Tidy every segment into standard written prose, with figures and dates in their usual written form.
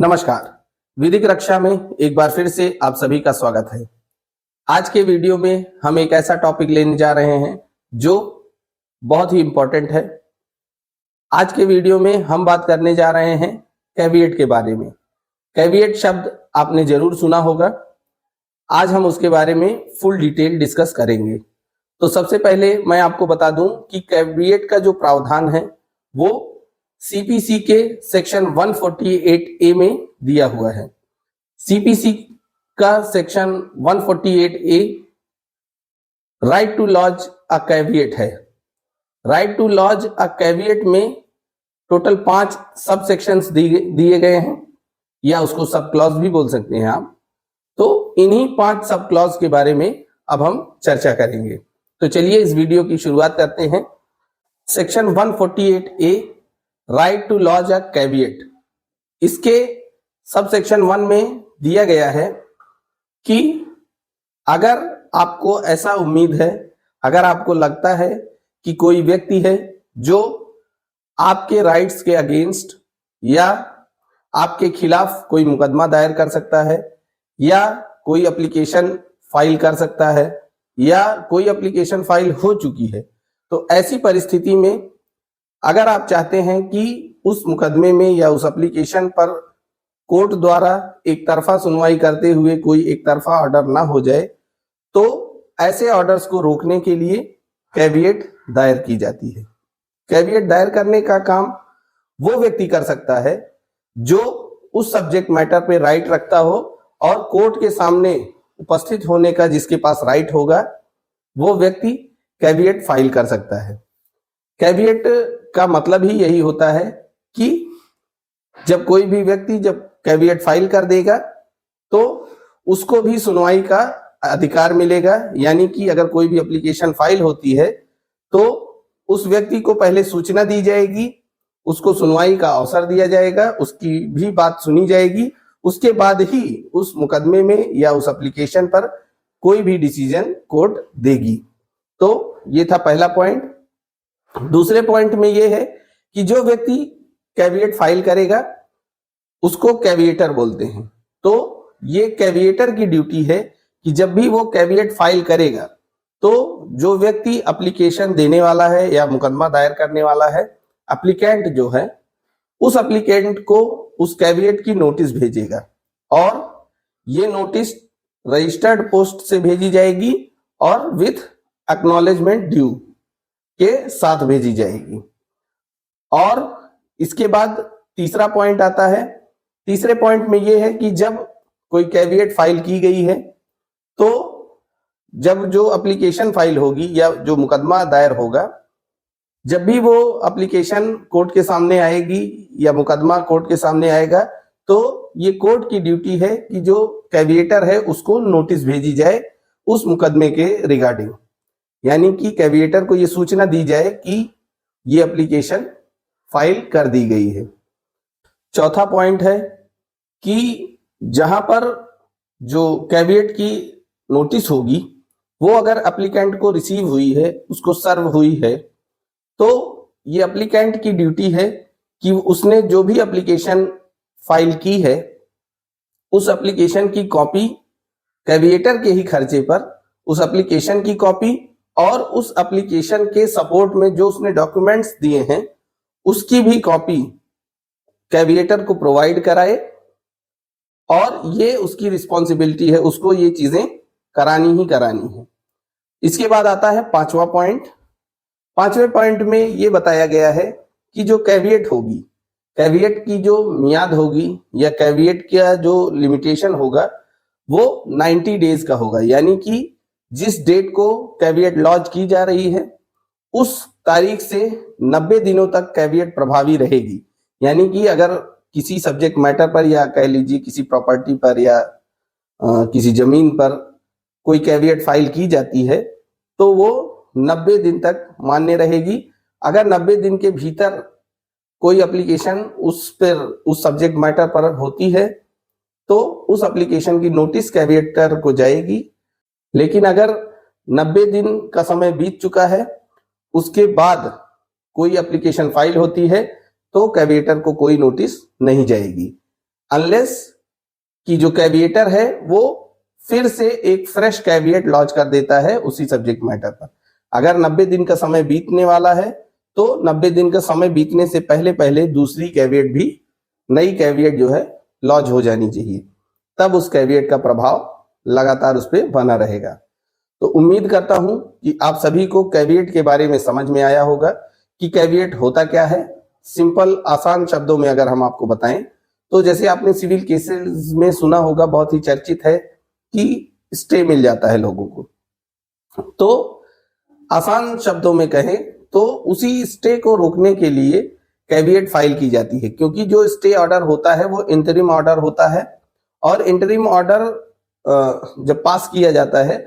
नमस्कार। विधिक रक्षा में एक बार फिर से आप सभी का स्वागत है। आज के वीडियो में हम एक ऐसा टॉपिक लेने जा रहे हैं जो बहुत ही इंपॉर्टेंट है। आज के वीडियो में हम बात करने जा रहे हैं कैविएट के बारे में। कैविएट शब्द आपने जरूर सुना होगा। आज हम उसके बारे में फुल डिटेल डिस्कस करेंगे। तो सबसे पहले मैं आपको बता दूं कि कैविएट का जो प्रावधान है वो सीपीसी के सेक्शन 148A में दिया हुआ है। सीपीसी का section 148A right to lodge a caveat है। Right to lodge a caveat में टोटल 5 सब सेक्शंस दिए गए हैं, या उसको सब क्लॉज भी बोल सकते हैं आप। तो इन्हीं 5 सब क्लॉज के बारे में अब हम चर्चा करेंगे। तो चलिए इस वीडियो की शुरुआत करते हैं। Section 148A right to lodge a caveat, इसके सब सेक्शन 1 में दिया गया है कि अगर आपको ऐसा उम्मीद है, अगर आपको लगता है कि कोई व्यक्ति है जो आपके राइट्स के अगेंस्ट या आपके खिलाफ कोई मुकदमा दायर कर सकता है, या कोई एप्लीकेशन फाइल कर सकता है, या कोई एप्लीकेशन फाइल हो चुकी है, तो ऐसी परिस्थिति में अगर आप चाहते हैं कि उस मुकदमे में या उस एप्लीकेशन पर कोर्ट द्वारा एक तरफा सुनवाई करते हुए कोई एक तरफा ऑर्डर ना हो जाए, तो ऐसे ऑर्डर्स को रोकने के लिए कैविएट दायर की जाती है। कैविएट दायर करने का काम वो व्यक्ति कर सकता है जो उस सब्जेक्ट मैटर पे राइट रखता हो और कोर्ट के सामने उपस्थित होने का जिसके पास राइट होगा, वो व्यक्ति कैविएट फाइल कर सकता है। कैविएट का मतलब ही यही होता है कि जब कोई भी व्यक्ति जब कैविएट फाइल कर देगा तो उसको भी सुनवाई का अधिकार मिलेगा। यानी कि अगर कोई भी एप्लीकेशन फाइल होती है तो उस व्यक्ति को पहले सूचना दी जाएगी, उसको सुनवाई का अवसर दिया जाएगा, उसकी भी बात सुनी जाएगी, उसके बाद ही उस मुकदमे में या उस एप्लीकेशन पर कोई भी डिसीजन कोर्ट देगी। तो ये था पहला पॉइंट। दूसरे पॉइंट में ये है कि जो व्यक्ति कैविएट फाइल करेगा उसको कैविएटर बोलते हैं। तो ये कैविएटर की ड्यूटी है कि जब भी वो कैविएट फाइल करेगा तो जो व्यक्ति एप्लीकेशन देने वाला है या मुकदमा दायर करने वाला है, एप्लीकेंट जो है, उस एप्लीकेंट को उस कैविएट की नोटिस भेजेगा और ये नोटिस रजिस्टर्ड पोस्ट से भेजी जाएगी और विथ एक्नॉलेजमेंट ड्यू के साथ भेजी जाएगी। और इसके बाद तीसरा पॉइंट आता है। तीसरे पॉइंट में यह है कि जब कोई कैविएट फाइल की गई है तो जब जो एप्लीकेशन फाइल होगी या जो मुकदमा दायर होगा, जब भी वो एप्लीकेशन कोर्ट के सामने आएगी या मुकदमा कोर्ट के सामने आएगा, तो ये कोर्ट की ड्यूटी है कि जो कैविएटर है उसको नोटिस भेजी जाए उस मुकदमे के रिगार्डिंग। यानी कि कैविएटर को ये सूचना दी जाए कि ये एप्लीकेशन फाइल कर दी गई है। चौथा पॉइंट है कि जहां पर जो कैविएट की नोटिस होगी वो अगर एप्लीकेंट को रिसीव हुई है, उसको सर्व हुई है, तो ये एप्लीकेंट की ड्यूटी है कि उसने जो भी एप्लीकेशन फाइल की है उस एप्लीकेशन की कॉपी कैविएटर के ही खर्चे पर उस एप्लीकेशन की कॉपी और उस एप्लीकेशन के सपोर्ट में जो उसने डॉक्यूमेंट्स दिए हैं उसकी भी कॉपी कैविएटर को प्रोवाइड कराए। और ये उसकी रिस्पॉन्सिबिलिटी है, उसको ये चीजें करानी ही करानी है। इसके बाद आता है पांचवा पॉइंट। पांचवें पॉइंट में ये बताया गया है कि जो कैविएट होगी, कैविएट की जो मियाद होगी या कैविएट का जो लिमिटेशन होगा वो 90 डेज का होगा। यानी कि जिस डेट को कैविएट लॉन्च की जा रही है उस तारीख से 90 दिनों तक कैविएट प्रभावी रहेगी। यानी कि अगर किसी सब्जेक्ट मैटर पर या कह लीजिए किसी प्रॉपर्टी पर या किसी जमीन पर कोई कैविएट फाइल की जाती है तो वो 90 दिन तक मान्य रहेगी। अगर 90 दिन के भीतर कोई एप्लीकेशन उस सब्जेक्ट मैटर पर होती है तो उस एप्लीकेशन की नोटिस कैविएटर को जाएगी। लेकिन अगर 90 दिन का समय बीत चुका है, उसके बाद कोई एप्लीकेशन फाइल होती है तो कैविएटर को कोई नोटिस नहीं जाएगी। अनलेस कि जो कैविएटर है वो फिर से एक फ्रेश कैविएट लॉन्च कर देता है उसी सब्जेक्ट मैटर पर। अगर 90 दिन का समय बीतने वाला है तो 90 दिन का समय बीतने से पहले पहले दूसरी कैविएट भी, नई कैविएट जो है लॉन्च हो जानी चाहिए, तब उस कैविएट का प्रभाव लगातार उस पर बना रहेगा। तो उम्मीद करता हूं कि आप सभी को कैविएट के बारे में समझ में आया होगा कि कैविएट होता क्या है। सिंपल आसान शब्दों में अगर हम आपको बताएं तो जैसे आपने सिविल केसेस में सुना होगा, बहुत ही चर्चित है कि स्टे मिल जाता है लोगों को, तो आसान शब्दों में कहें तो उसी स्टे को रोकने के लिए कैविएट फाइल की जाती है, क्योंकि जो स्टे ऑर्डर होता है वो इंटरिम ऑर्डर होता है और इंटरिम ऑर्डर जब पास किया जाता है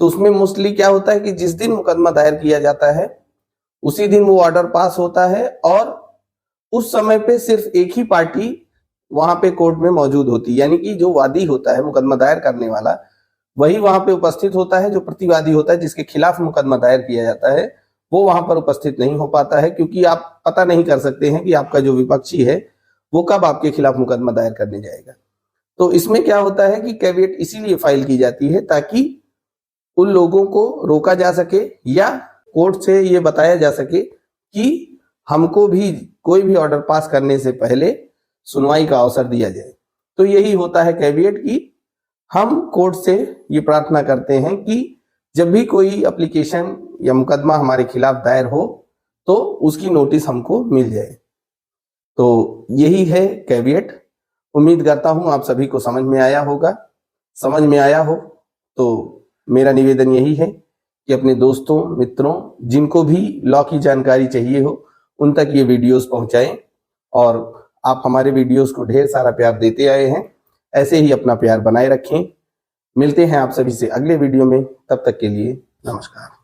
तो उसमें मोस्टली क्या होता है कि जिस दिन मुकदमा दायर किया जाता है उसी दिन वो ऑर्डर पास होता है और उस समय पे सिर्फ एक ही पार्टी वहां पे कोर्ट में मौजूद होती है, यानी कि जो वादी होता है मुकदमा दायर करने वाला वही वहां पे उपस्थित होता है। जो प्रतिवादी होता है जिसके खिलाफ मुकदमा दायर किया जाता है वो वहां पर उपस्थित नहीं हो पाता है, क्योंकि आप पता नहीं कर सकते हैं कि आपका जो विपक्षी है वो कब आपके खिलाफ मुकदमा दायर करने जाएगा। तो इसमें क्या होता है कि कैविएट इसीलिए फाइल की जाती है ताकि उन लोगों को रोका जा सके या कोर्ट से ये बताया जा सके कि हमको भी कोई भी ऑर्डर पास करने से पहले सुनवाई का अवसर दिया जाए। तो यही होता है कैविएट की हम कोर्ट से ये प्रार्थना करते हैं कि जब भी कोई एप्लीकेशन या मुकदमा हमारे खिलाफ दायर हो तो उसकी नोटिस हमको मिल जाए। तो यही है कैविएट। उम्मीद करता हूं आप सभी को समझ में आया होगा। समझ में आया हो तो मेरा निवेदन यही है कि अपने दोस्तों मित्रों जिनको भी लॉ की जानकारी चाहिए हो उन तक ये वीडियोस पहुंचाएं और आप हमारे वीडियोस को ढेर सारा प्यार देते आए हैं, ऐसे ही अपना प्यार बनाए रखें। मिलते हैं आप सभी से अगले वीडियो में, तब तक के लिए नमस्कार।